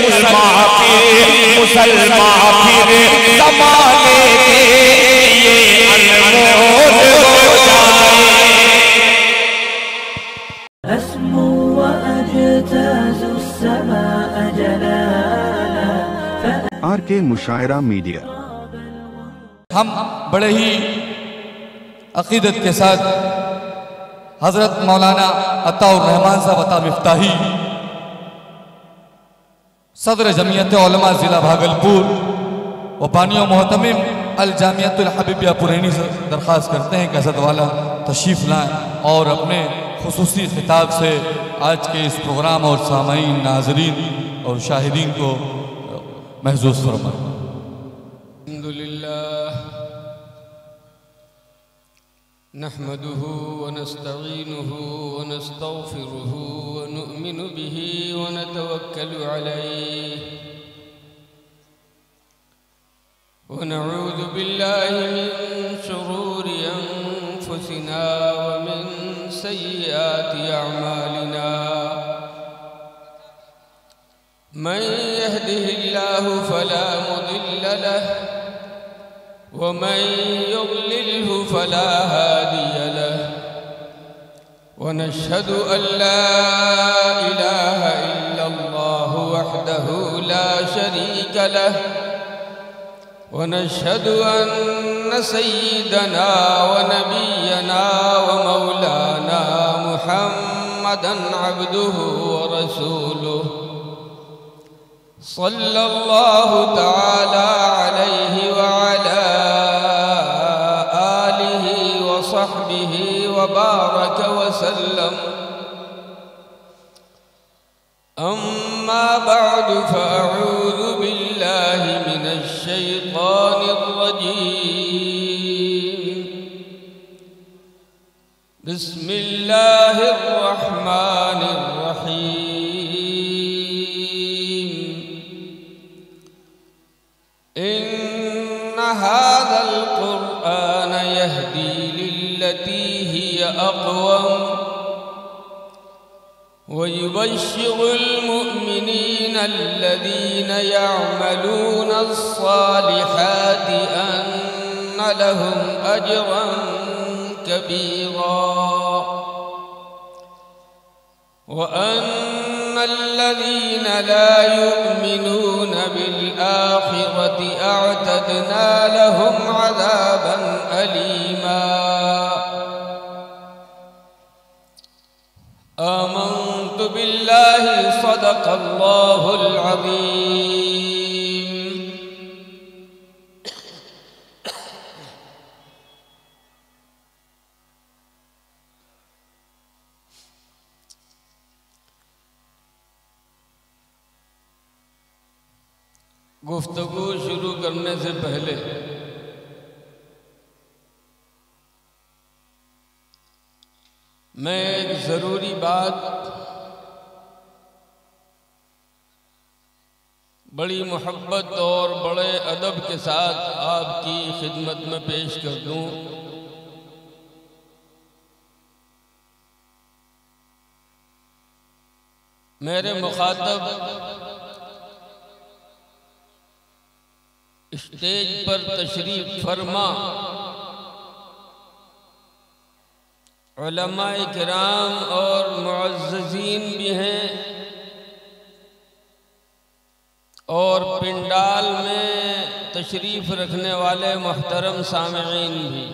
मुसलमान फिर ज़माने के लिए अनमोल हो जाए। अस्मु व अजताज़ु अस्समाअ जलाला। RK मुशायरा media. हम बड़े ही अकीदत के साथ हज़रत मौलाना अताउर रहमान साहब अता मिफ्ताही सदर जमीयत उलमा ज़िला भागलपुर व बानियों मोहतमिम अल जामियतुल हबीबिया पुरैनी से दरख्वास्त करते हैं कि असद वाला तशरीफ़ लाएँ और अपने खुसूसी खिताब से आज के इस प्रोग्राम और सामाईन नाज़रीन और शाहिदीन को महसूस फरमाएं। अल्हम्दुलिल्लाह नहमदुहु व नस्तईनुहु व नस्तगफिरुहु व नुअमिनु बिही व नतवक्कलु अलैहि व नऊज़ु बिल्लाहि मिन शुरूरि अनफुसिना व मिन सय्यिआति अअमालिना। मन यहदिहिल्लाहु फला मुदिल्ल लहु व मन युद्लिल्हु फला हादिय लहु व नशहदु अल्ला इलाहा इल्लल्लाहु वहदहु ला शरीक लहु व नशहदु अन्न सय्यिदना व नबियना व मौलाना मुहम्मदन अब्दुहु व रसूलुहु सल्लल्लाहु तआला अलैहि व अला आलिहि व सहबिहि व बारक व सल्लम। अम्मा बअद फअऊज़ु बिल्लाहि मिनश शैतानिर रजीम। बिस्मिल्लाहिर रहमानिर रहीम। इन्न हाज़ल क़ुरआन यहदी लिल्लती हिय अक़वम व युबश्शिरुल मुअमिनीना अल्लज़ीना यअमलूना अस्सालिहाति अन्न लहुम अजरन कबीरा व अन्नल्लज़ीन ला युमिनून बिल-आखिरति अअतदना लहुम अज़ाबन अलीमा। आमन्तु बिल्लाहि सदक़ल्लाहुल अज़ीम। गुफ्तगू शुरू करने से पहले मैं एक ज़रूरी बात बड़ी मोहब्बत और बड़े अदब के साथ आपकी खिदमत में पेश कर दूं। मेरे मुखातब स्टेज पर तशरीफ फरमा उलमाए किराम और मुअज़्ज़ज़ीन भी हैं और पिंडाल में तशरीफ रखने वाले मुहतरम सामिईन भी।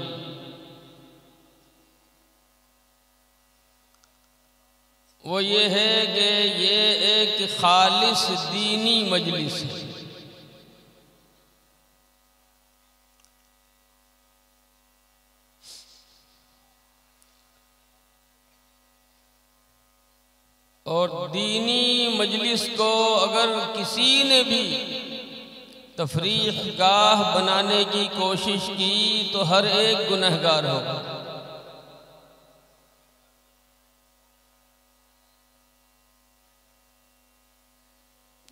वो ये है कि ये एक खालिस दीनी मजलिस है। और दीनी मजलिस को अगर किसी ने भी तफरीह गाह बनाने की कोशिश की तो हर एक गुनहगार होगा।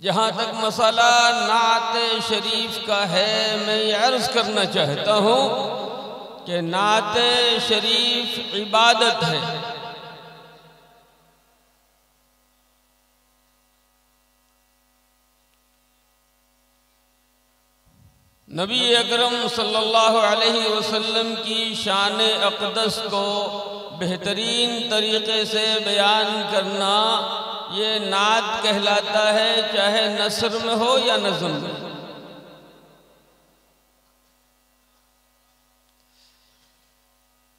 जहाँ तक मसला नात शरीफ का है, मैं ये अर्ज़ करना चाहता हूँ कि नात शरीफ इबादत है। नबी अकरम सल्लल्लाहु अलैहि वसल्लम की शान अक़दस को बेहतरीन तरीक़े से बयान करना ये नात कहलाता है, चाहे नस्र में हो या नज़्म में।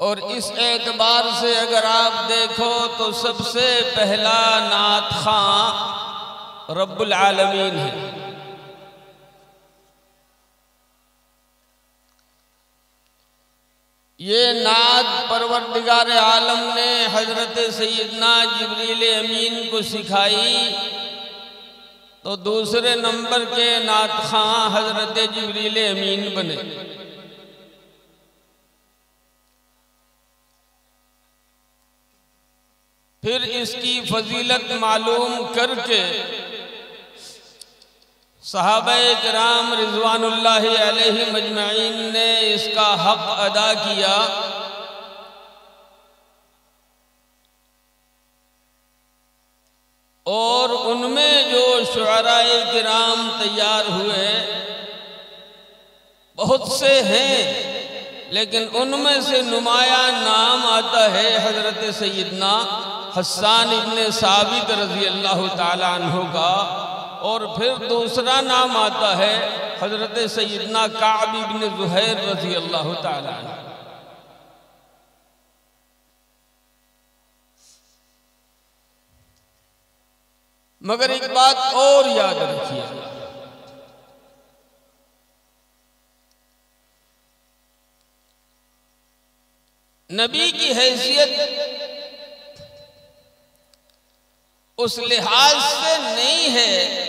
और इस एतबार से अगर आप देखो तो सबसे पहला नात खां रब्बुल आलमीन है। ये नात परवरदिगार आलम ने हजरत सैयदना जिब्रील अमीन को सिखाई, तो दूसरे नंबर के नात खां हजरत जिब्रील अमीन बने। फिर इसकी फजीलत मालूम करके सहाबाए किराम रिज़वानुल्लाहि अलैहि मजमईन ने इसका हक अदा किया। और उनमें जो शुअराए किराम तैयार हुए बहुत से हैं, लेकिन उनमें से नुमाया नाम आता है हजरत सैयदना हस्सान इब्ने साबित रज़ी अल्लाह ताला अन्हु का। और फिर दूसरा नाम आता है हजरत सैयदना काब इब्ने ज़ुहैर रज़ी अल्लाह ताला अन्हु। मगर एक बात और याद रखिए, नबी की हैसियत उस लिहाज से नहीं है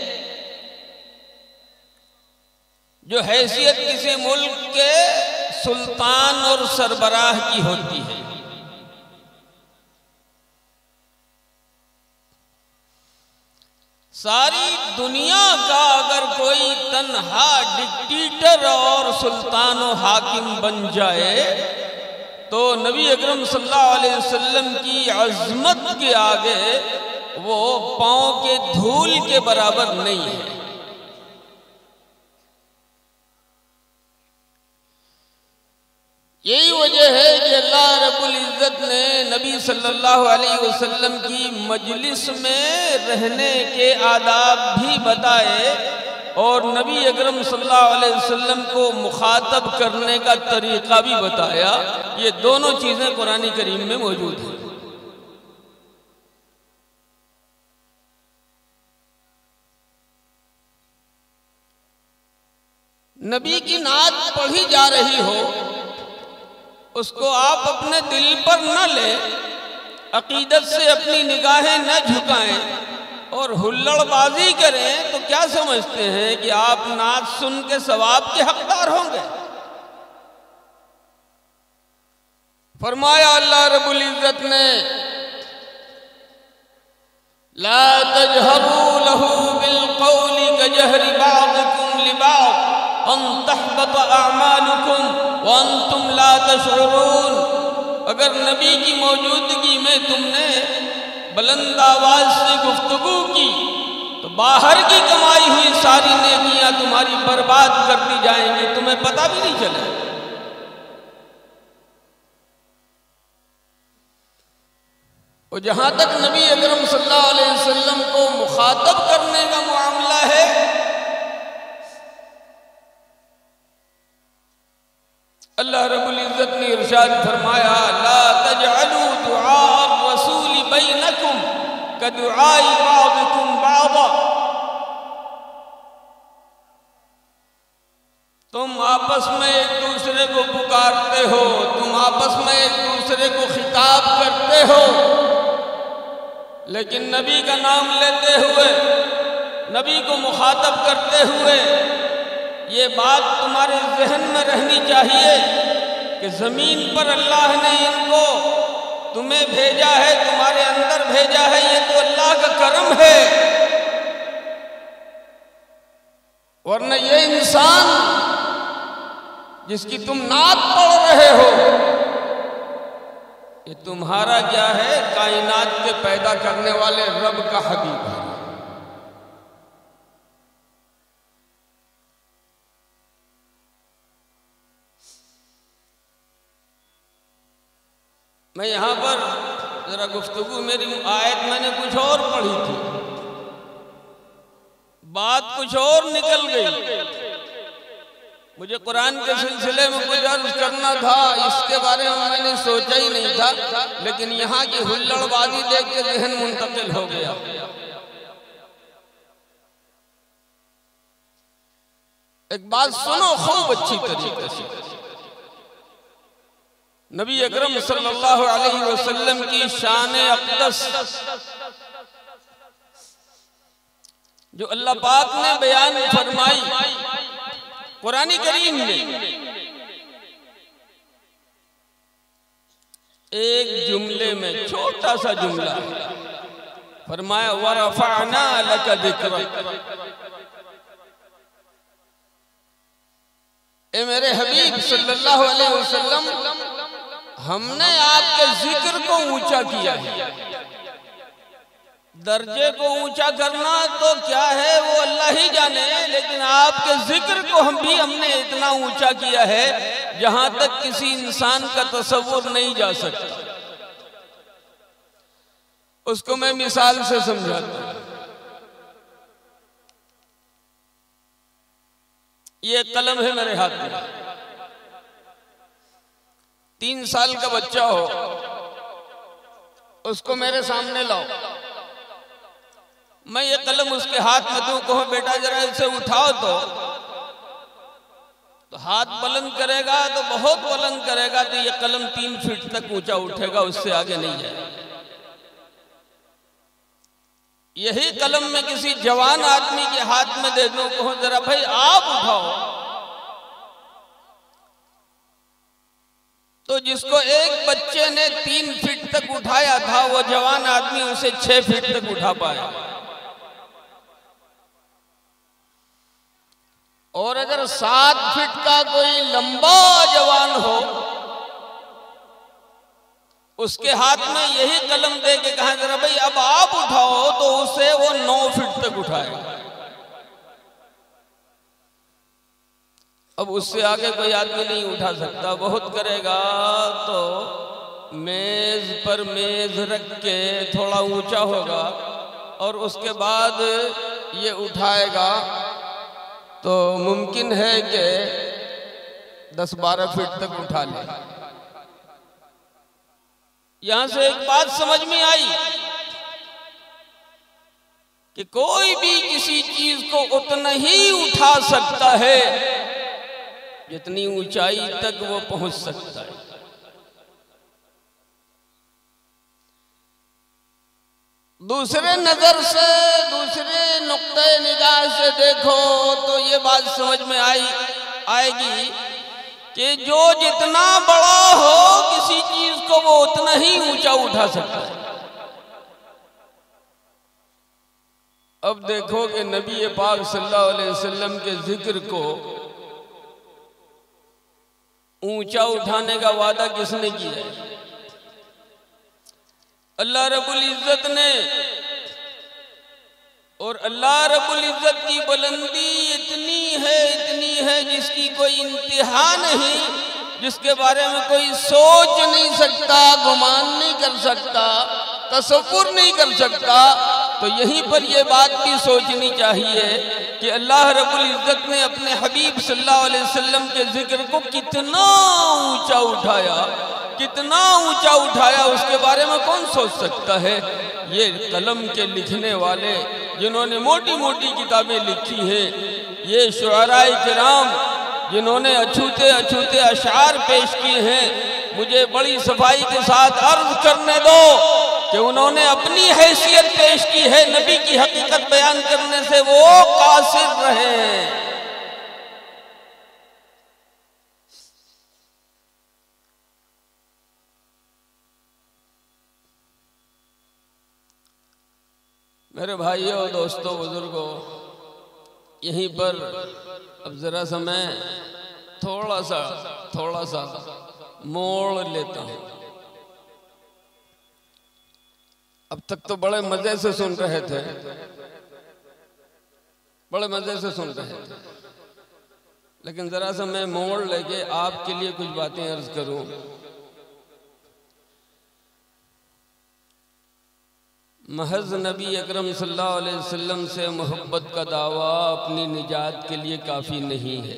जो हैसियत किसी मुल्क के सुल्तान और सरबराह की होती है। सारी दुनिया का अगर कोई तन्हा डिक्टेटर और सुल्तान और हाकिम बन जाए तो नबी अकरम सल्लल्लाहु अलैहि वसल्लम की अज़मत के आगे वो पांव के धूल के बराबर नहीं है। यही वजह है कि अल्लाह रब्बुल इज़्ज़त ने नबी सल्लल्लाहु अलैहि वसल्लम की मजलिस में रहने के आदाब भी बताए और नबी अकरम सल्लल्लाहु अलैहि वसल्लम को मुखातब करने का तरीका भी बताया। ये दोनों चीज़ें कुरान करीम में मौजूद हैं। नबी की नात पढ़ी जा रही हो, उसको आप अपने दिल पर न लें, अकीदत से अपनी निगाहें न झुकाएं और हुल्लड़बाजी करें तो क्या समझते हैं कि आप नात सुन के सवाब के हकदार होंगे। फरमाया अल्लाह रब्बुल इज़्ज़त ने, ला तजहरू लहू बिल कौली कजहरि बादिकुम लिबाद अन तहबत अमालुकुम व अंतुम ला तशउरून। अगर नबी की मौजूदगी में तुमने बुलंद आवाज से गुफ्तगू की तो बाहर की कमाई हुई सारी नेकियां तुम्हारी बर्बाद कर दी जाएंगी, तुम्हें पता भी नहीं चले। और जहां तक नबी अकरम सल्लल्लाहु अलैहि वसल्लम को मुखातब करने का मामला है, अल्लाह रब्बुल इज़्ज़त ने इरशाद फरमाया, ला तजअलू दुआ रसूल बैनकुम कदुआई बादिकुम बादा। तुम आपस में एक दूसरे को पुकारते हो, तुम आपस में एक दूसरे को खिताब करते हो, लेकिन नबी का नाम लेते हुए, नबी को मुखातब करते हुए ये बात तुम्हारे जहन में रहनी चाहिए कि ज़मीन पर अल्लाह ने इनको तुम्हें भेजा है, तुम्हारे अंदर भेजा है, ये तो अल्लाह का करम है। वरना ये इंसान जिसकी तुम नात पढ़ रहे हो, ये तुम्हारा क्या है, कायनात के पैदा करने वाले रब का हबीब है। मैं यहाँ पर जरा गुफ्तगू, मेरी आयत मैंने कुछ और पढ़ी थी, बात कुछ और निकल गई। मुझे कुरान के सिलसिले में कुछ अर्ज करना था, इसके बारे में मैंने सोचा ही नहीं था, लेकिन यहाँ की हुल्लड़बाजी देख के ज़हन मुंतकिल हो गया। एक बात सुनो खूब अच्छी तरीके से। नबी अकरम सल्लल्लाहु अलैहि वसल्लम की शान अक़दस जो अल्लाह पाक ने बयान फरमाई कुरान करीम में, एक जुमले में, छोटा सा जुमला, फरमाया वरफ़अना लका ज़िक्रक। ए मेरे हबीब सल्लल्लाहु अलैहि वसल्लम, हमने आपके जिक्र को ऊंचा किया है। दर्जे को ऊंचा करना तो क्या है वो अल्लाह ही जाने, लेकिन आपके जिक्र को हमने इतना ऊंचा किया है जहां तक किसी इंसान का तसव्वुर नहीं जा सकता। उसको मैं मिसाल से समझाता हूं। ये कलम है मेरे हाथ में, 3 साल का बच्चा हो, उसको मेरे सामने लाओ, मैं ये कलम उसके हाथ में दूं, कहो बेटा जरा इसे उठाओ, तो हाथ बुलंद करेगा, तो बहुत बुलंद करेगा, तो ये कलम 3 फीट तक ऊंचा उठेगा, उससे आगे नहीं जाएगा। यही कलम में किसी जवान आदमी के हाथ में दे दूं, कहो जरा भाई आप उठाओ, तो जिसको एक बच्चे ने 3 फीट तक उठाया था, वो जवान आदमी उसे 6 फीट तक उठा पाया। और अगर 7 फीट का कोई लंबा जवान हो, उसके हाथ में यही कलम दे के कहा जरा भाई अब आप उठाओ, तो उसे वो 9 फीट तक उठाएगा। अब उससे आगे कोई आदमी नहीं उठा सकता। बहुत करेगा तो मेज पर मेज रख के थोड़ा ऊंचा होगा, और उसके बाद ये उठाएगा, तो मुमकिन है कि 10-12 फीट तक उठा ले। यहां से एक बात समझ में आई कि कोई भी किसी चीज को उतना ही उठा सकता है जितनी ऊंचाई तक वो पहुंच सकता है। दूसरे नजर से, दूसरे नुक्ते निगाह से देखो तो ये बात समझ में आएगी कि जो जितना बड़ा हो किसी चीज को, वो उतना ही ऊंचा उठा सकता है। अब देखो कि नबी पाक सल्लल्लाहु अलैहि वसल्लम के जिक्र को ऊंचा उठाने का वादा किसने किया है? अल्लाह रब्बुल इज्जत ने। और अल्लाह रब्बुल इज्जत की बुलंदी इतनी है जिसकी कोई इंतहा नहीं, जिसके बारे में कोई सोच नहीं सकता, गुमान नहीं कर सकता, तसव्वुर नहीं कर सकता। तो यहीं पर यह बात भी सोचनी चाहिए कि अल्लाह रब्बुल इज्जत ने अपने हबीब सल्लल्लाहु अलैहि वसल्लम के जिक्र को कितना ऊंचा उठाया, कितना ऊंचा उठाया, उसके बारे में कौन सोच सकता है? ये कलम के लिखने वाले जिन्होंने मोटी मोटी किताबें लिखी हैं, ये शुअराए किराम जिन्होंने अछूते अछूते अशार पेश किए हैं, मुझे बड़ी सफाई के साथ अर्ज करने दो कि उन्होंने अपनी हैसियत पेश की है, नबी की हकीकत बयान करने से वो कासिर रहे हैं। मेरे भाइयों, दोस्तों, बुजुर्गों, यहीं पर अब जरा सा मैं थोड़ा सा मोड़ लेता हूं। अब तक तो बड़े मजे से सुन रहे थे, बड़े मजे से सुन रहे थे, लेकिन जरा सा मैं मोड़ लेके आपके लिए कुछ बातें अर्ज करूं। महज नबी अकरम सल्लल्लाहु अलैहि वसल्लम से मोहब्बत का दावा अपनी निजात के लिए काफ़ी नहीं है।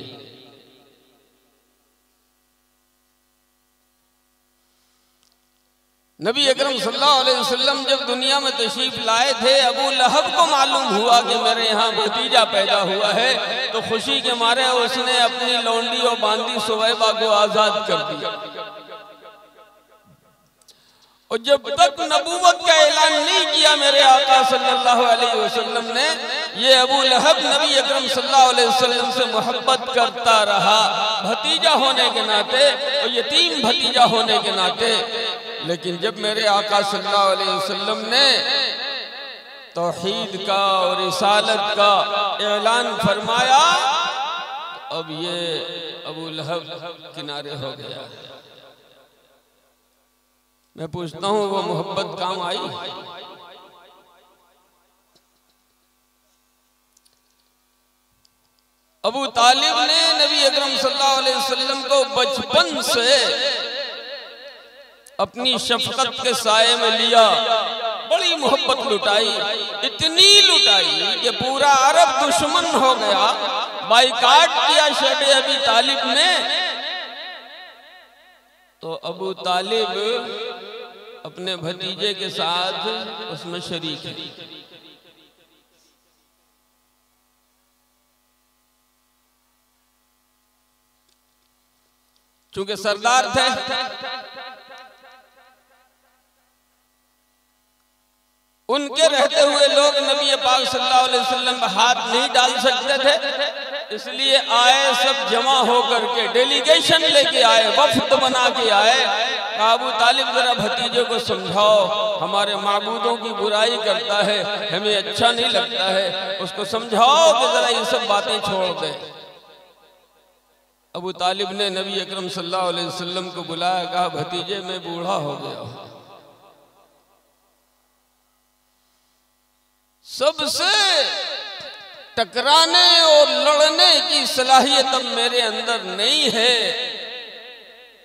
नबी अकरम सल्लल्लाहु अलैहि वसल्लम जब दुनिया में तशरीफ लाए थे, अबू लहब को मालूम हुआ कि मेरे यहाँ भतीजा पैदा हुआ है, तो खुशी के मारे उसने अपनी लौंडी और बांदी सुवैबा को आज़ाद कर दिया। और जब तक नबूवत का ऐलान नहीं किया मेरे आका सल्लल्लाहु अलैहि वसल्लम ने, ये अबू लहब नबी अकरम सल्लल्लाहु अलैहि वसल्लम से मोहब्बत करता रहा, भतीजा होने के नाते और यतीम भतीजा होने के नाते। लेकिन जब मेरे आका सल्लल्लाहु अलैहि वसल्लम ने तौहीद का और रिसालत का ऐलान फरमाया, अब ये अबू लहब किनारे हो गया। मैं पूछता हूं वो मोहब्बत काम आई? अबू तालिब ने नबी अकरम सल्लल्लाहु अलैहि वसल्लम को बचपन से अपनी शफकत के साये में लिया, बड़ी मोहब्बत लुटाई, इतनी लुटाई कि पूरा अरब दुश्मन हो गया, बाइकाट किया शैब अबी तालिब ने। तो अबू तालिब अपने भतीजे के साथ उसमें शरीक है। चूंकि सरदार थे, उनके रहते हुए लोग नबी पाक सल्लल्लाहु अलैहि वसल्लम पर हाथ नहीं डाल सकते थे, इसलिए आए सब जमा होकर के, डेलीगेशन लेके आए, वफ्द बना के आए। अबू तालिब जरा भतीजे को समझाओ, हमारे माबूदों की बुराई करता है, हमें अच्छा नहीं लगता है, उसको समझाओ कि जरा ये सब बातें छोड़ दे। अबू तालिब ने नबी अकरम सल्लल्लाहु अलैहि वसल्लम को बुलाया, कहा भतीजे मैं बूढ़ा हो गया हूं, सबसे टकराने और लड़ने की सलाहियत अब मेरे अंदर नहीं है।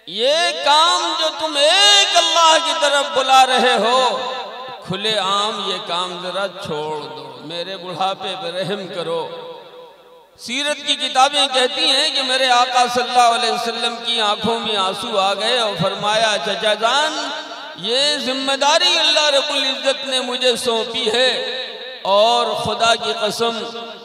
ये काम जो तुम एक अल्लाह की तरफ बुला रहे हो, खुले आम ये काम जरा छोड़ दो, मेरे बुढ़ापे पे रहम करो। सीरत की किताबें कहती हैं कि मेरे आका सल्लल्लाहु अलैहि वसल्लम की आंखों में आंसू आ गए और फरमाया, चचा जान ये जिम्मेदारी अल्लाह रब्बुल इज्जत ने मुझे सौंपी है, और खुदा की कसम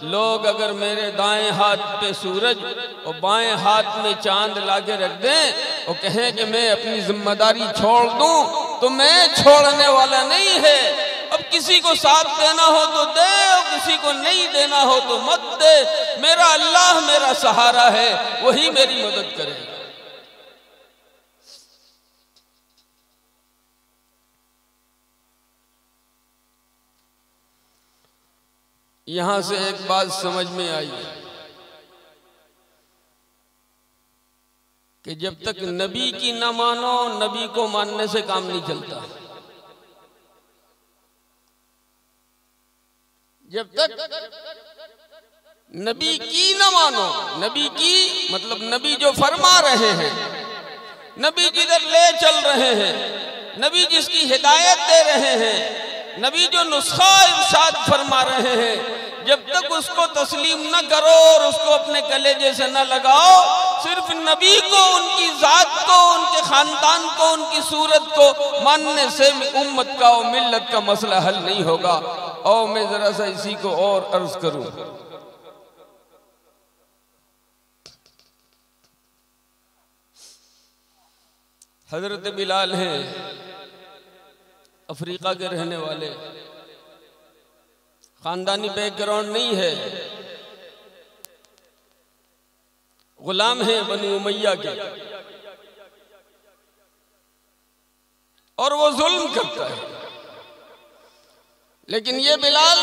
लोग अगर मेरे दाएं हाथ पे सूरज और बाएं हाथ में चांद लाके रख दें और कहें कि मैं अपनी जिम्मेदारी छोड़ दूं, तो मैं छोड़ने वाला नहीं है। अब किसी को साथ देना हो तो दे और किसी को नहीं देना हो तो मत दे। मेरा अल्लाह मेरा सहारा है, वही मेरी मदद करेगा। यहां से एक बात समझ में आई कि जब तक नबी की न मानो, नबी को मानने से काम नहीं चलता। जब तक नबी की न मानो, नबी की मतलब नबी जो फरमा रहे हैं, नबी जिधर ले चल रहे हैं, नबी जिसकी हिदायत दे रहे हैं, नबी जो नुस्खा इरशाद फरमा रहे हैं, जब तक उसको तस्लीम न करो और उसको अपने कलेजे से न लगाओ, सिर्फ नबी को, उनकी जात को, उनके खानदान को, उनकी सूरत को मानने से उम्मत का और मिल्लत का मसला हल नहीं होगा। और मैं जरा सा इसी को और अर्ज करूं, हजरत बिलाल हैं, अफ्रीका के रहने वाले, खानदानी बैकग्राउंड नहीं है, गुलाम हैं बनी उमैया के, और वो जुल्म करता है। लेकिन ये बिलाल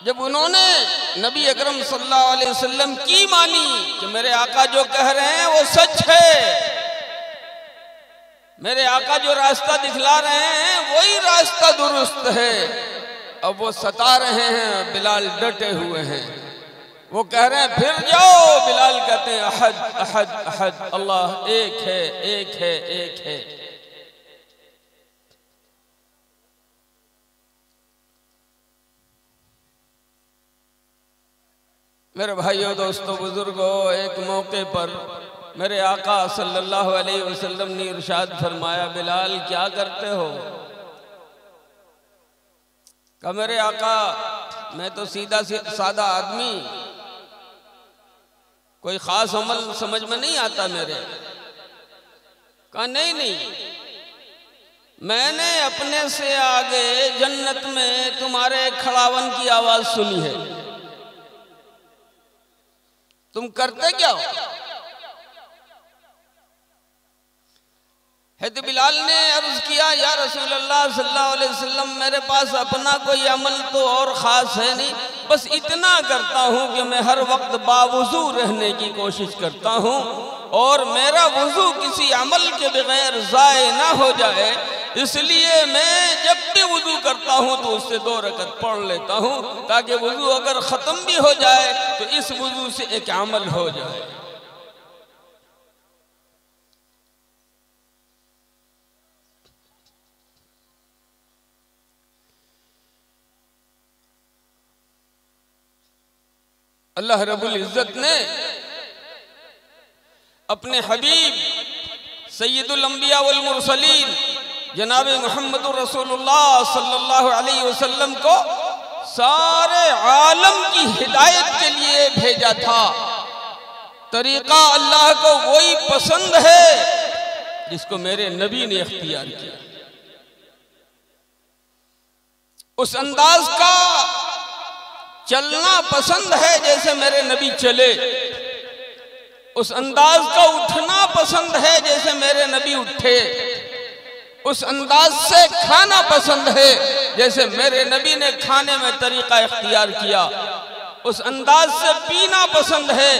जब उन्होंने नबी अकरम सल्लल्लाहु अलैहि वसल्लम की मानी कि मेरे आका जो कह रहे हैं वो सच है, मेरे आका जो रास्ता दिखला रहे हैं वही रास्ता दुरुस्त है, अब वो सता रहे हैं, बिलाल डटे हुए हैं, वो कह रहे हैं फिर जाओ। बिलाल कहते हैं अहद अहद अहद, अल्लाह एक है, एक है, एक है। मेरे भाइयों, दोस्तों, बुजुर्गों, एक मौके पर मेरे आका सल्लल्लाहु अलैहि वसल्लम ने इरशाद फरमाया, बिलाल क्या करते हो? कहा मेरे आका मैं तो सीधा सादा आदमी, कोई खास अमल समझ में नहीं आता मेरे। कहा नहीं, मैंने अपने से आगे जन्नत में तुम्हारे खड़ावन की आवाज सुनी है, तुम करते क्या हो? तो बिलाल ने अर्ज किया, या रसूल अल्लाह सल्लल्लाहु अलैहि वसल्लम, मेरे पास अपना कोई अमल तो और ख़ास है नहीं, बस इतना करता हूँ कि मैं हर वक्त बावुज़ू रहने की कोशिश करता हूँ और मेरा वुज़ू किसी अमल के बगैर ज़ाय ना हो जाए, इसलिए मैं जब भी वुज़ू करता हूँ तो उससे 2 रकत पढ़ लेता हूँ, ताकि वुज़ू अगर ख़त्म भी हो जाए तो इस वुज़ू से एक अमल हो जाए। अल्लाह रब्बुल इज़्ज़त ने अपने हबीब सय्यदुल अंबिया वल मुरसलीन जनाब मुहम्मदुर रसूलुल्लाह सल्लल्लाहु अलैहि वसल्लम को सारे आलम की हिदायत के लिए भेजा था। तरीका अल्लाह को वही पसंद है जिसको मेरे नबी ने इख्तियार किया। उस अंदाज का चलना पसंद है जैसे मेरे नबी चले, उस अंदाज का उठना पसंद है जैसे मेरे नबी उठे, उस अंदाज से खाना पसंद है जैसे मेरे नबी ने खाने में तरीका इख्तियार किया, उस अंदाज से पीना पसंद है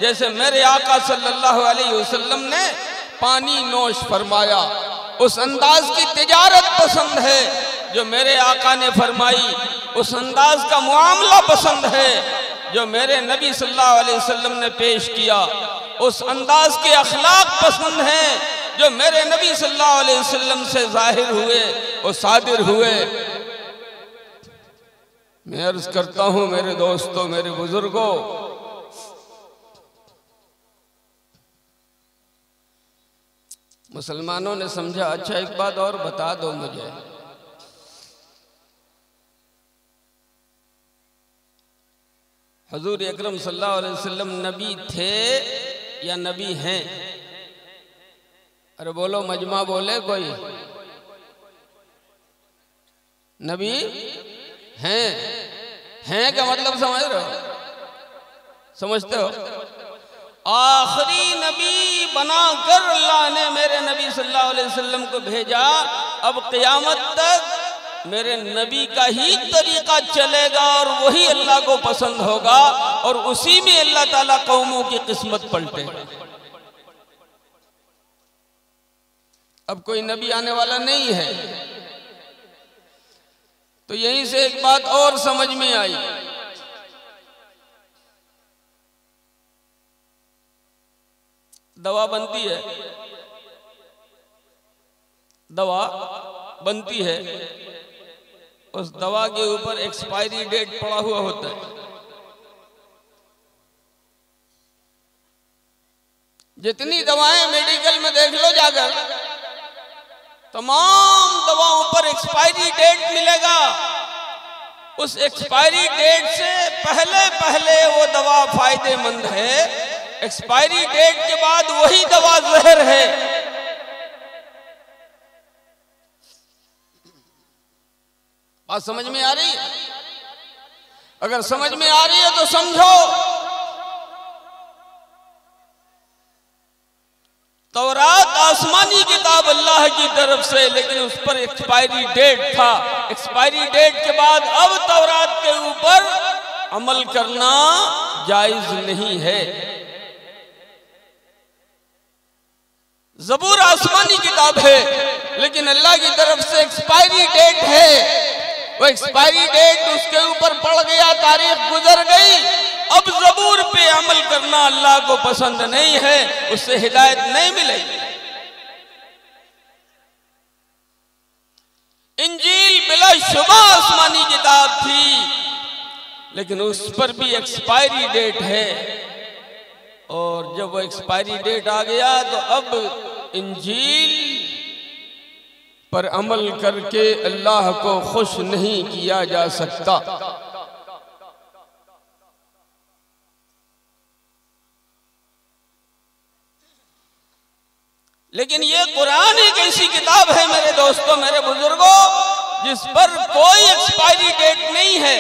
जैसे मेरे आका सल्लल्लाहु अलैहि वसल्लम ने पानी नोश फरमाया, उस अंदाज की तिजारत पसंद है जो मेरे आका ने फरमाई, उस अंदाज का मुआमला पसंद है जो मेरे नबी सल्लल्लाहु अलैहि वसल्लम ने पेश किया, उस अंदाज के अखलाक पसंद हैं जो मेरे नबी सल्लल्लाहु अलैहि वसल्लम से जाहिर हुए और सादिर हुए। मैं अर्ज करता हूं मेरे दोस्तों, मेरे बुजुर्गों, मुसलमानों ने समझा, अच्छा एक बात और बता दो मुझे, हुजूर अकरम सल्लल्लाहु अलैहि वसल्लम नबी थे या नबी हैं? अरे बोलो, मजमा बोले कोई। नबी हैं का मतलब समझ रहे हो? समझते हो? आखिरी नबी बनाकर अल्लाह ने मेरे नबी सल्लल्लाहु अलैहि वसल्लम को भेजा। अब क़यामत तक मेरे नबी का ही तरीका चलेगा और वही अल्लाह को पसंद होगा और उसी में अल्लाह ताला कौमों की किस्मत पलटेगा। अब कोई नबी आने वाला नहीं है। तो यहीं से एक बात और समझ में आई, दवा बनती है, दवा बनती है, उस दवा के ऊपर एक्सपायरी डेट पड़ा हुआ होता है। जितनी दवाएं मेडिकल में देख लो जाकर, तमाम दवाओं पर एक्सपायरी डेट मिलेगा। उस एक्सपायरी डेट से पहले पहले वो दवा फायदेमंद है, एक्सपायरी डेट के बाद वही दवा जहर है। बात समझ में आ रही है? अगर समझ में आ रही है तो समझो, तौरात आसमानी किताब अल्लाह की तरफ से, लेकिन उस पर एक्सपायरी डेट था। एक्सपायरी डेट के बाद अब तौरात के ऊपर अमल करना जायज नहीं है। ज़बूर आसमानी किताब है, लेकिन अल्लाह की तरफ से एक्सपायरी डेट है। वो एक्सपायरी डेट उसके ऊपर पड़ गया, तारीख गुजर गई। अब ज़बूर पे अमल करना अल्लाह को पसंद नहीं है, उससे हिदायत नहीं मिलेगी। इंजील बिलाशुबा आसमानी किताब थी, लेकिन उस पर भी एक्सपायरी डेट है, और जब वो एक्सपायरी डेट आ गया तो अब इंजील पर अमल करके अल्लाह को खुश नहीं किया जा सकता। लेकिन ये कुरान एक ऐसी किताब है मेरे दोस्तों, मेरे बुजुर्गों, जिस पर कोई एक्सपायरी डेट नहीं है।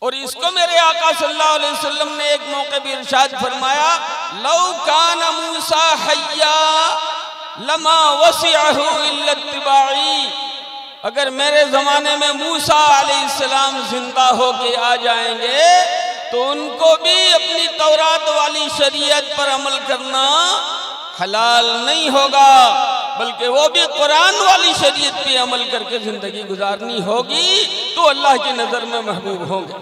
और इसको मेरे आका सल्लल्लाहु अलैहि वसल्लम ने एक मौके भी इरशाद फरमाया, लौ कान मूसा हय्या लमा वसिअहु इल्ला इत्तिबाई। अगर मेरे जमाने में मूसा अलैहिस्सलाम जिंदा होके आ जाएंगे तो उनको भी अपनी तौरात वाली शरीयत पर अमल करना हलाल नहीं होगा, बल्कि वो भी कुरान वाली शरीयत पे अमल करके जिंदगी गुजारनी होगी, तो अल्लाह की नजर में महबूब होंगे।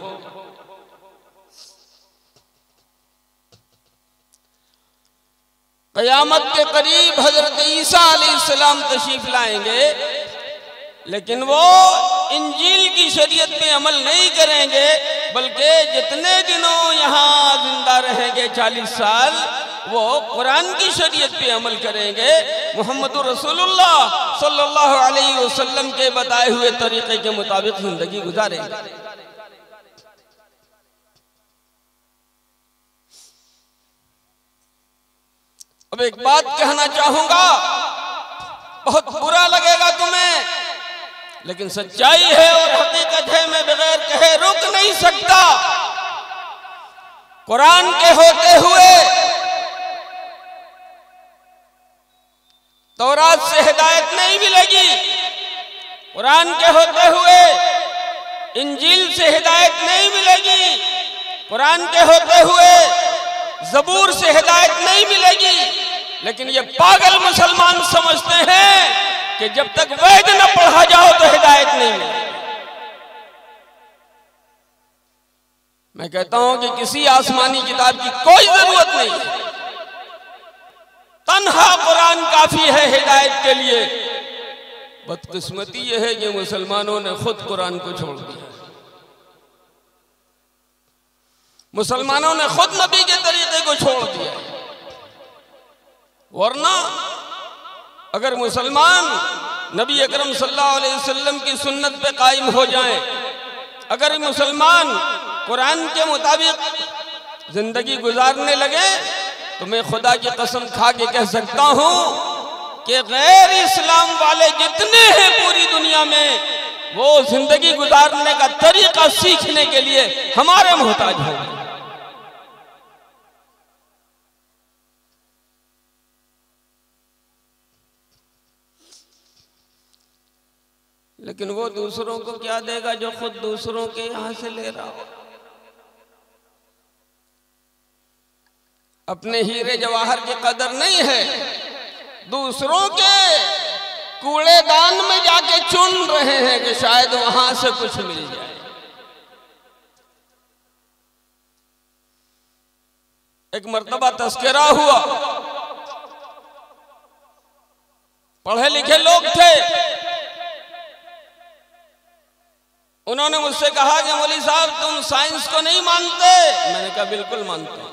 क़यामत के करीब हजरत ईसा अलैहिस्सलाम तशरीफ लाएंगे, लेकिन वो इंजील की शरीयत पे अमल नहीं करेंगे, बल्कि जितने दिनों यहाँ जिंदा रहेंगे 40 साल, वो कुरान की शरीयत पे अमल करेंगे, मुहम्मदुर रसूलुल्लाह सल्लल्लाहु अलैहि वसल्लम के बताए हुए तरीके के मुताबिक जिंदगी गुजारेंगे। अब एक बात कहना चाहूंगा, बहुत बुरा लगेगा तुम्हें, लेकिन सच्चाई है और हकीकत है, मैं बगैर कहे रुक नहीं सकता। कुरान के होते हुए तौरात से हिदायत नहीं मिलेगी, कुरान के होते हुए इंजील से हिदायत नहीं मिलेगी, कुरान के होते हुए ज़बूर से हिदायत नहीं मिलेगी। लेकिन ये पागल मुसलमान समझते हैं कि जब तक वेद न पढ़ा जाओ तो हिदायत नहीं मिलेगी। मैं कहता हूं कि किसी आसमानी किताब की कोई जरूरत नहीं है, तन्हा कुरान काफी है हिदायत के लिए। बदकिस्मती यह है कि मुसलमानों ने खुद कुरान को छोड़ दिया, मुसलमानों ने खुद नबी के तरीके को छोड़ दिया। वरना अगर मुसलमान नबी अकरम सल्लल्लाहु अलैहि वसल्लम की सुन्नत पे कायम हो जाएं, अगर मुसलमान कुरान के मुताबिक जिंदगी गुजारने लगे, तो मैं खुदा की कसम खा के कह सकता हूं कि गैर इस्लाम वाले जितने हैं पूरी दुनिया में, वो जिंदगी गुजारने का तरीका सीखने के लिए हमारे मोहताज होंगे। लेकिन वो दूसरों को क्या देगा जो खुद दूसरों के यहां से ले रहा हो। अपने हीरे जवाहर की कदर नहीं है, दूसरों के कूड़ेदान में जाके चुन रहे हैं कि शायद वहां से कुछ मिल जाए। एक मर्तबा तस्करा हुआ, पढ़े लिखे लोग थे, उन्होंने मुझसे कहा कि मौलवी साहब तुम साइंस को नहीं मानते। मैंने कहा बिल्कुल मानते हैं,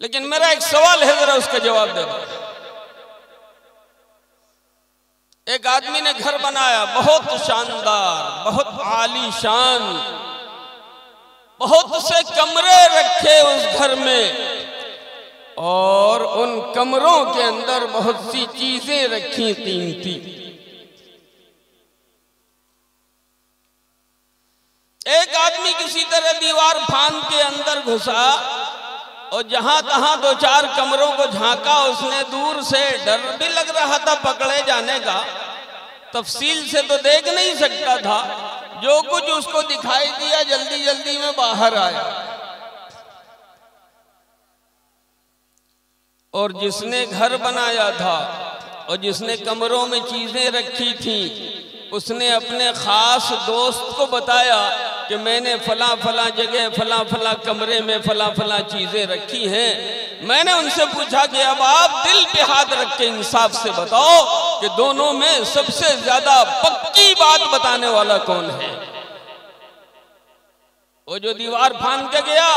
लेकिन मेरा एक सवाल है, जरा उसका जवाब दे दो। एक आदमी ने घर बनाया, बहुत शानदार, बहुत आलीशान, बहुत से कमरे रखे उस घर में, और उन कमरों के अंदर बहुत सी चीजें रखी कीमती। एक आदमी किसी तरह दीवार फांद के अंदर घुसा और जहां तहां दो चार कमरों को झांका उसने दूर से। डर भी लग रहा था पकड़े जाने का, तफसील से तो देख नहीं सकता था, जो कुछ उसको दिखाई दिया जल्दी जल्दी में बाहर आया। और जिसने घर बनाया था और जिसने कमरों में चीजें रखी थी, उसने अपने खास दोस्त को बताया कि मैंने फला फला जगह फला फला कमरे में फला फला चीजें रखी हैं। मैंने उनसे पूछा कि अब आप दिल पे हाथ रख के इंसाफ से बताओ कि दोनों में सबसे ज्यादा पक्की बात बताने वाला कौन है। वो जो दीवार फांद के गया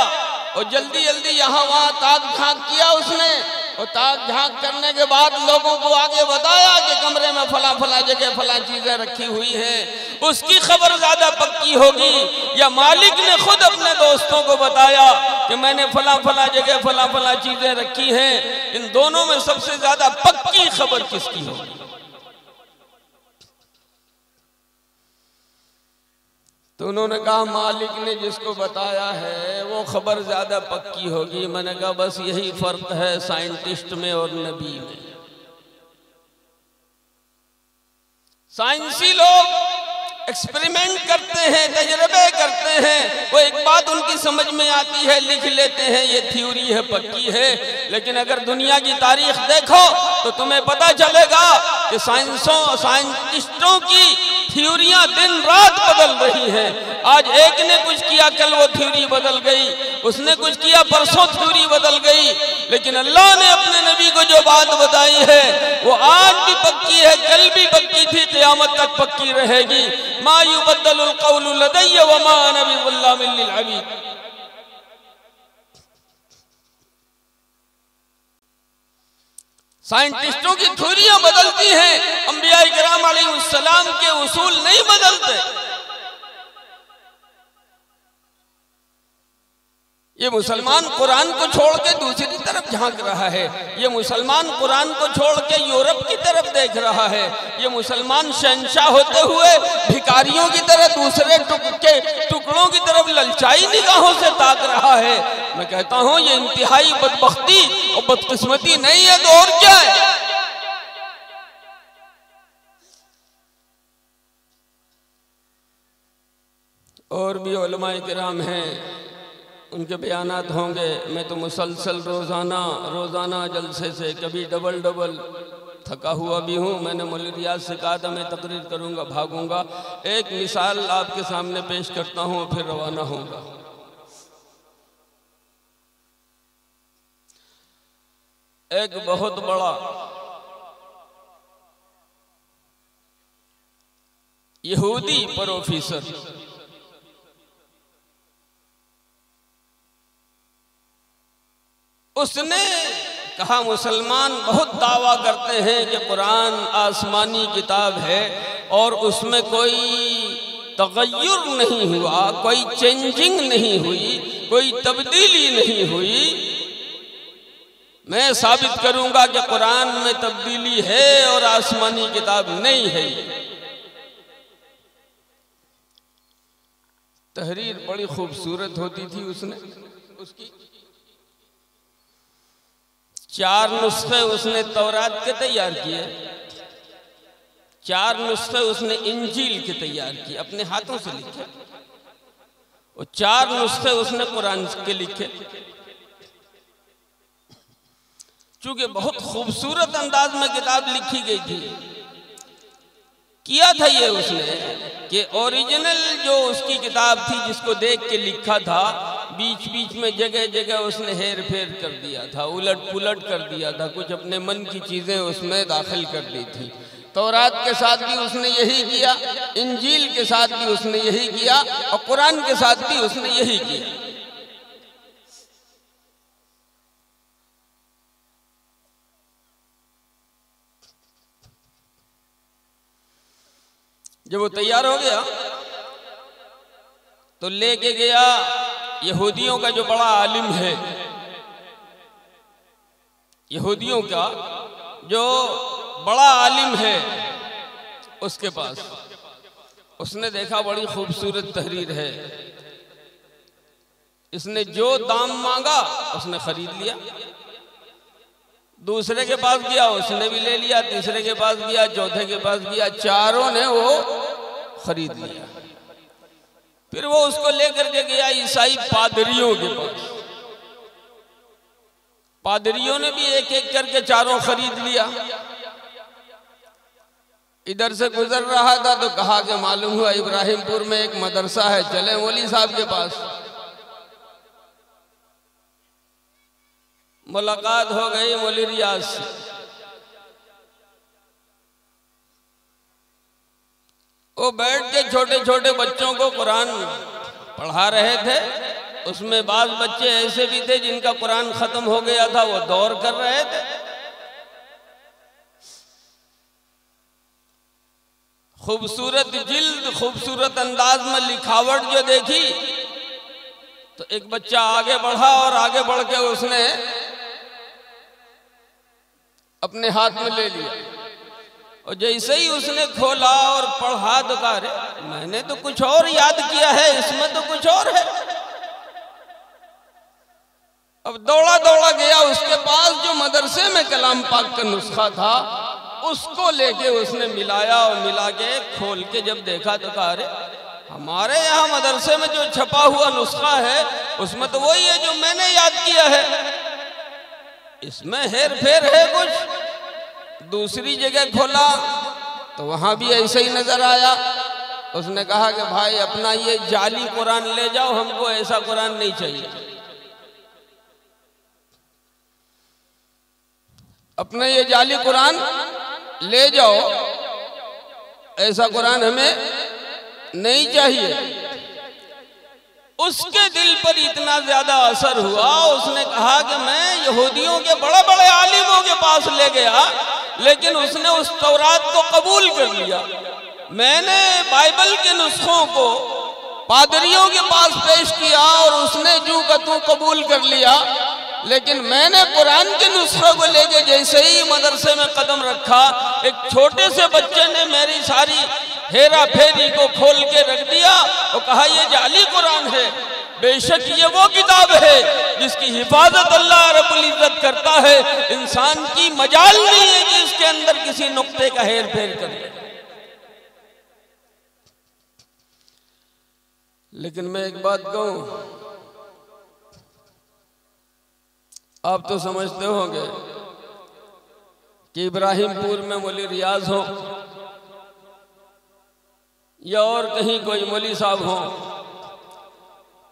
और जल्दी जल्दी यहाँ वहां ताक झांक किया उसने, और ताक झांक करने के बाद लोगों को आगे बताया कि कमरे में फला फला जगह फला चीजें रखी हुई हैं, उसकी खबर ज्यादा पक्की होगी या मालिक ने खुद अपने दोस्तों को बताया कि मैंने फला फला जगह फला फला चीजें रखी हैं, इन दोनों में सबसे ज्यादा पक्की खबर किसकी होगी? तो उन्होंने कहा मालिक ने जिसको बताया है वो खबर ज्यादा पक्की होगी। मैंने कहा बस यही फर्क है साइंटिस्ट में और नबी में। साइंसी लोग एक्सपेरिमेंट करते हैं, तजर्बे करते हैं, वो एक बात उनकी समझ में आती है, लिख लेते हैं, ये थ्योरी है, पक्की है। लेकिन अगर दुनिया की तारीख देखो तो तुम्हें पता चलेगा कि साइंटिस्टों की थ्योरियां दिन रात बदल रही हैं। आज एक ने कुछ किया, कल वो थ्योरी बदल गई, उसने कुछ किया, परसों थ्योरी बदल गई। लेकिन अल्लाह ने अपने नबी को जो बात बताई है वो आज भी पक्की है, कल भी पक्की थी, क़यामत तक पक्की रहेगी। मा युबद्दलुल क़ौलु लदय्या व मा अना बिज़ल्लामिल लिल अबीद। साइंटिस्टों की थ्योरियां बदलती हैं, अंबिया इकराम अलैहिस्सलाम के उसूल नहीं बदलते। ये मुसलमान कुरान को छोड़ के दूसरी तरफ झांक रहा है, ये मुसलमान कुरान को छोड़ के यूरोप की तरफ देख रहा है, ये मुसलमान शहंशाह होते हुए भिखारियों की तरह दूसरे टुकड़ों की तरफ ललचाई निगाहों से ताक रहा है। मैं कहता हूं ये इंतहाई बदबख्ती और बदकिस्मती नहीं है तो और क्या है? और भी उलमाए किराम हैं, उनके बयानात होंगे। मैं तो मुसलसल रोज़ाना जलसे से कभी डबल थका हुआ भी हूँ। मैंने मौलवी रियाज से कहा था मैं तकरीर करूँगा, भागूंगा। एक मिसाल आपके सामने पेश करता हूँ, फिर रवाना होऊंगा। एक बहुत बड़ा यहूदी प्रोफेसर उसने कहा मुसलमान बहुत दावा करते हैं कि कुरान आसमानी किताब है और उसमें कोई तगय्युर नहीं हुआ, कोई चेंजिंग नहीं हुई, कोई तब्दीली नहीं हुई। मैं साबित करूंगा कि कुरान में तब्दीली है और आसमानी किताब नहीं है। तहरीर बड़ी खूबसूरत होती थी उसकी 4 नुस्खे उसने तौरात के तैयार किए, 4 नुस्खे उसने इंजील के तैयार किए, अपने हाथों से लिखे, और 4 नुस्खे उसने कुरान के लिखे। चूंकि बहुत खूबसूरत अंदाज में किताब लिखी गई थी, किया था ये उसने कि ओरिजिनल जो उसकी किताब थी जिसको देख के लिखा था, बीच बीच में जगह जगह उसने हेर फेर कर दिया था, उलट पुलट कर दिया था, कुछ अपने मन की चीज़ें उसमें दाखिल कर दी थी। तौरात के साथ भी उसने यही किया, इंजील के साथ भी उसने यही किया, और कुरान के साथ भी उसने यही किया। जब वो तैयार हो गया तो लेके गया यहूदियों का जो बड़ा आलिम है, यहूदियों का जो बड़ा आलिम है उसके पास। उसने देखा बड़ी खूबसूरत तहरीर है, इसने जो दाम मांगा उसने खरीद लिया। दूसरे के पास गया, उसने भी ले लिया, तीसरे के पास गया, चौथे के पास गया, चारों ने वो खरीद लिया। फिर वो उसको लेकर के गया ईसाई पादरियों के पास। पादरियों ने भी एक एक करके चारों खरीद लिया। इधर से गुजर रहा था तो कहा कि मालूम हुआ इब्राहिमपुर में एक मदरसा है, चले मौलवी साहब के पास। मुलाकात हो गई मौलवी रियाज से। वो बैठ के छोटे छोटे बच्चों को कुरान पढ़ा रहे थे। उसमें बाज बच्चे ऐसे भी थे जिनका कुरान खत्म हो गया था, वो दौर कर रहे थे। खूबसूरत जिल्द, खूबसूरत अंदाज में लिखावट जो देखी तो एक बच्चा आगे बढ़ा और आगे बढ़ के उसने अपने हाथ में ले लिया और जैसे ही उसने खोला और पढ़ा तो कहा, अरे मैंने तो कुछ और याद किया है, इसमें तो कुछ और है। अब दौड़ा दौड़ा गया उसके पास जो मदरसे में कलाम पाक का नुस्खा था, उसको लेके उसने मिलाया और मिला के खोल के जब देखा तो कहा, अरे हमारे यहाँ मदरसे में जो छपा हुआ नुस्खा है उसमें तो वही है जो मैंने याद किया है, इसमें हेर फेर है कुछ। दूसरी जगह खोला तो वहां भी ऐसे ही नजर आया। उसने कहा कि भाई अपना ये जाली कुरान ले जाओ, हमको ऐसा कुरान नहीं चाहिए, अपना ये जाली कुरान ले जाओ, ऐसा कुरान हमें नहीं चाहिए। उसके दिल पर इतना ज्यादा असर हुआ, उसने कहा कि मैं यहूदियों के बड़े बड़े आलिमों के पास ले गया, लेकिन उसने उस तौरात को कबूल कर लिया। मैंने बाइबल के नुस्खों को पादरियों के पास पेश किया और उसने जू का तू कबूल कर लिया, लेकिन मैंने कुरान के नुस्खे को लेके जैसे ही मदरसे में कदम रखा, एक छोटे से बच्चे ने मेरी सारी हेरा फेरी को खोल के रख दिया और कहा ये जाली कुरान है। बेशक ये वो किताब है जिसकी हिफाजत अल्लाह रब्बुल इज्जत करता है, इंसान की मजाल नहीं है कि इसके अंदर किसी नुक्ते का हेर फेर करे। लेकिन मैं एक बात कहूं, आप तो समझते होंगे कि इब्राहिमपुर में मौलवी रियाज हो या और कहीं कोई मौलवी साहब हो,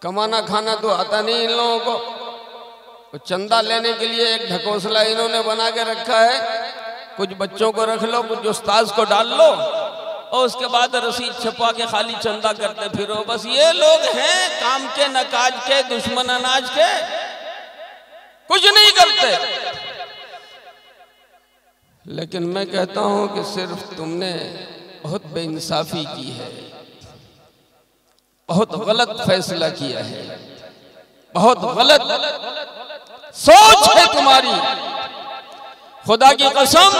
कमाना खाना तो आता नहीं इन लोगों को। चंदा लेने के लिए एक ढकोसला इन्होंने बना के रखा है, कुछ बच्चों को रख लो, कुछ उस्ताद को डाल लो और उसके बाद रसीद छपा के खाली चंदा करते फिरो। बस ये लोग हैं काम के न काज के, दुश्मन अनाज के, कुछ नहीं करते। लेकिन मैं कहता हूं कि सिर्फ तुमने बहुत बेइंसाफी की है, बहुत गलत फैसला किया है, बहुत गलत सोच है तुम्हारी। खुदा की कसम,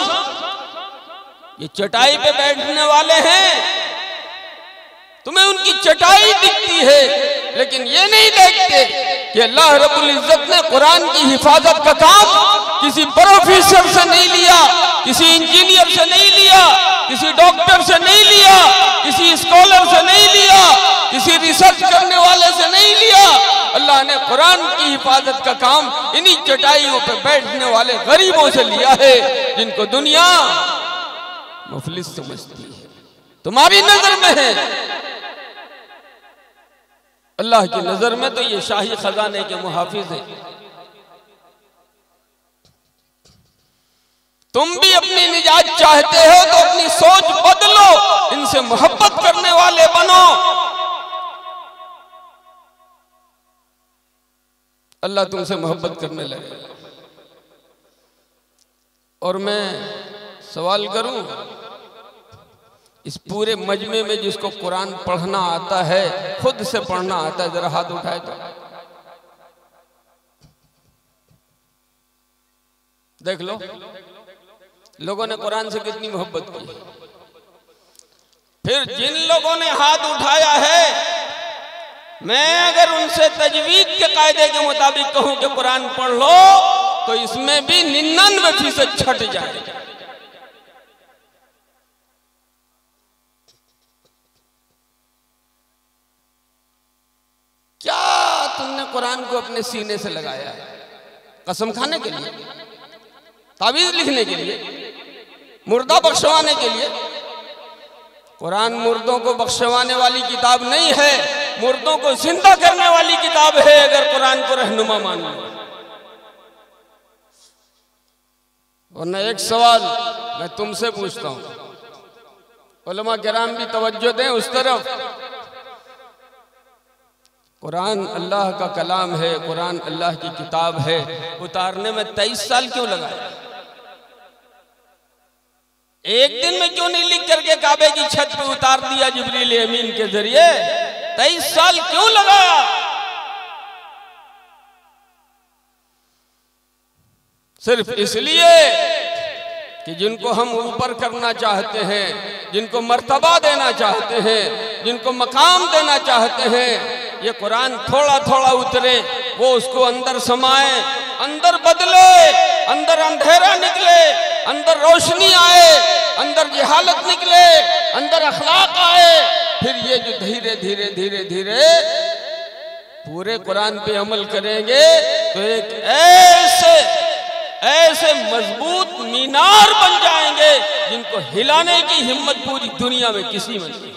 ये चटाई पे बैठने वाले हैं, तुम्हें उनकी चटाई दिखती है, लेकिन ये नहीं देखते कि अल्लाह रब्बुल इज्जत ने कुरान की हिफाजत का काम किसी प्रोफेसर से नहीं लिया, किसी इंजीनियर से नहीं लिया, किसी डॉक्टर से नहीं लिया, किसी स्कॉलर से नहीं लिया, किसी रिसर्च करने वाले से नहीं लिया। अल्लाह ने कुरान की हिफाजत का काम इन्हीं चटाइयों पर बैठने वाले गरीबों से लिया है, जिनको दुनिया मुफलिस समझती है। तुम्हारी नजर में है, अल्लाह की नजर में तो ये शाही खजाने के मुहाफिज है। तुम भी अपनी निजात चाहते हो तो अपनी सोच बदलो, इनसे मोहब्बत करने वाले बनो। अल्लाह तुमसे मोहब्बत करने लगे। और मैं सवाल करूं, इस पूरे मजमे में जिसको कुरान पढ़ना आता है, खुद से पढ़ना आता है, जरा हाथ उठाए तो देख लो लोगों ने कुरान से कितनी मोहब्बत की। फिर जिन लोगों ने हाथ उठाया है, मैं अगर उनसे तजवीद के कायदे के मुताबिक कहूं कि कुरान पढ़ लो, तो इसमें भी 99% छट जाए। क्या तुमने कुरान को अपने सीने से लगाया है? कसम खाने के लिए, तावीज लिखने के लिए, मुर्दा बख्शवाने के लिए? कुरान मुर्दों को बख्शवाने वाली किताब नहीं है, मुर्दों को जिंदा करने वाली किताब है। अगर कुरान को रहनुमा मान लो, वरना एक सवाल मैं तुमसे पूछता हूं, उलमा किराम भी तवज्जो दें उस तरफ। कुरान अल्लाह का कलाम है, कुरान अल्लाह की किताब है, उतारने में 23 साल क्यों लगाया? एक दिन में क्यों नहीं लिख करके काबे की छत पे उतार दिया जिब्रील अमीन के जरिए? 23 साल क्यों लगाया? सिर्फ इसलिए कि जिनको हम ऊपर करना चाहते हैं, जिनको मर्तबा देना चाहते हैं, जिनको मकाम देना चाहते हैं, ये कुरान थोड़ा थोड़ा उतरे, वो उसको अंदर समाए, अंदर बदले, अंदर अंधेरा निकले, अंदर रोशनी आए, अंदर जहालत निकले, अंदर अखलाक आए। फिर ये जो धीरे धीरे धीरे धीरे पूरे कुरान पे अमल करेंगे तो एक ऐसे मजबूत मीनार बन जाएंगे जिनको हिलाने की हिम्मत पूरी दुनिया में किसी में नहीं।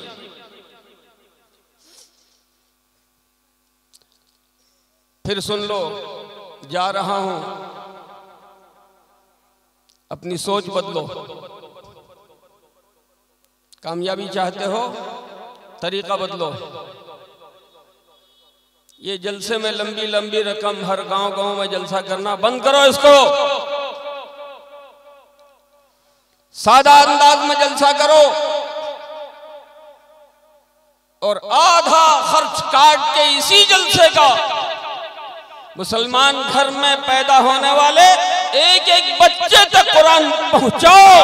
फिर सुन लो, जा रहा हूं, अपनी सोच बदलो। कामयाबी चाहते हो, तरीका बदलो। ये जलसे में लंबी लंबी रकम हर गांव गांव में जलसा करना बंद करो। इसको सादा अंदाज में जलसा करो और आधा खर्च काट के इसी जलसे का मुसलमान घर में पैदा होने वाले एक एक बच्चे तक कुरान पहुंचाओ।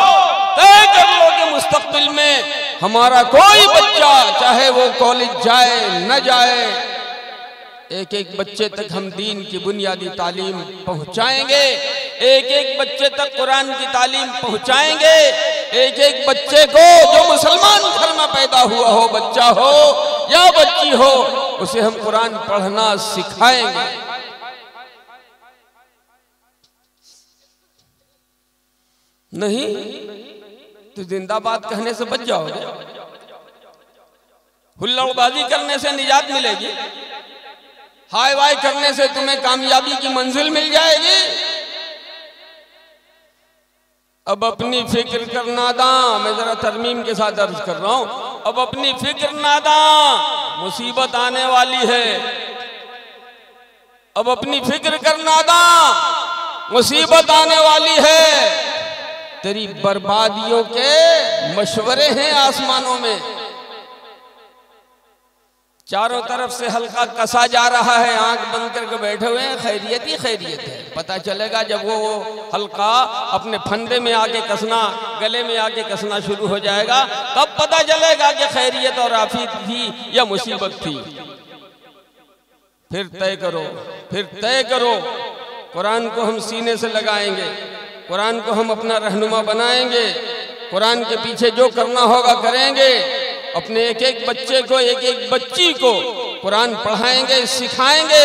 तय कर लो कि मुस्तकबिल में हमारा कोई बच्चा, चाहे वो कॉलेज जाए न जाए, एक एक बच्चे तक हम दीन की बुनियादी तालीम पहुंचाएंगे। एक एक बच्चे तक कुरान की तालीम पहुंचाएंगे। एक एक बच्चे को, जो मुसलमान घर में पैदा हुआ हो, बच्चा हो या बच्ची हो, उसे हम कुरान पढ़ना सिखाएंगे। नहीं तो जिंदाबाद कहने से बच जाओगे, हुल्लड़बाजी करने से निजात मिलेगी, हाय वाय करने से तुम्हें कामयाबी की मंजिल मिल जाएगी। अब अपनी फिक्र कर नादां, मैं जरा तरमीम के साथ अर्ज कर रहा हूं, अब अपनी फिक्र नादां, मुसीबत आने वाली है। अब अपनी फिक्र कर नादां, मुसीबत आने वाली है। तेरी बर्बादियों के मशवरे हैं आसमानों में, चारों तरफ से हल्का कसा जा रहा है, आंख बंद करके बैठे हुए हैं, खैरियत ही खैरियत है। पता चलेगा जब वो हल्का अपने फंदे में आके कसना, गले में आके कसना शुरू हो जाएगा, तब पता चलेगा कि खैरियत और आफियत थी या मुसीबत थी। फिर तय करो, फिर तय करो। कुरान को हम सीने से लगाएंगे, कुरान को हम अपना रहनुमा बनाएंगे, कुरान के पीछे जो करना होगा करेंगे। अपने एक एक बच्चे को, एक एक बच्ची को कुरान पढ़ाएंगे, सिखाएंगे।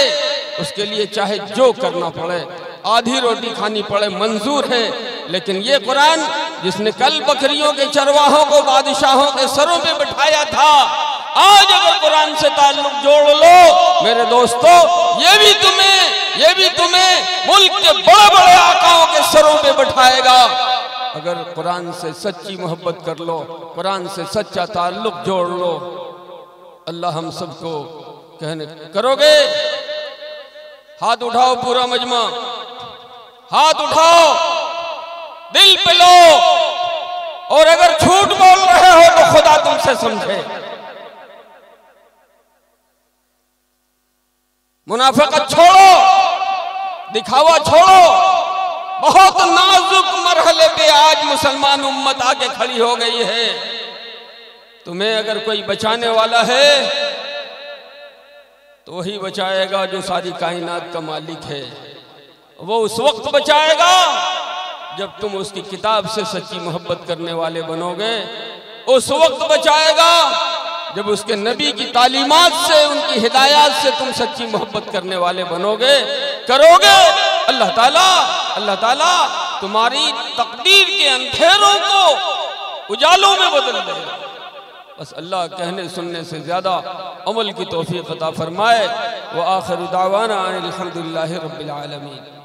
उसके लिए चाहे जो करना पड़े, आधी रोटी खानी पड़े, मंजूर है। लेकिन ये कुरान जिसने कल बकरियों के चरवाहों को बादशाहों के सरों पे बिठाया था, आज अगर कुरान से ताल्लुक जोड़ लो मेरे दोस्तों, ये भी तुम्हें मुल्क के बड़े बड़े आकाओं के सरों पे बिठाएगा। अगर कुरान से सच्ची मोहब्बत कर लो, कुरान से सच्चा ताल्लुक जोड़ लो। अल्लाह हम सबको कहने करोगे। हाथ उठाओ पूरा मजमा, हाथ उठाओ, दिल पे लो, और अगर झूठ बोल रहे हो तो खुदा तुमसे समझे। मुनाफिकत छोड़ो, दिखावा छोड़ो। बहुत नाजुक मरहले पे आज मुसलमान उम्मत आके खड़ी हो गई है। तुम्हें अगर कोई बचाने वाला है तो वही बचाएगा जो सारी कायनात का मालिक है। वो उस वक्त बचाएगा जब तुम उसकी किताब से सच्ची मोहब्बत करने वाले बनोगे। उस वक्त बचाएगा जब उसके नबी की तालीमात से, उनकी हिदायत से तुम सच्ची मोहब्बत करने वाले बनोगे, करोगे। अल्लाह ताला तुम्हारी तकदीर के अंधेरों को उजालों में बदल देगा। बस अल्लाह कहने सुनने से ज्यादा अमल की तौफीक अता फरमाए। व आखिर दावाना अनिल हम्दुलिल्लाहि रब्बिल आलमीन।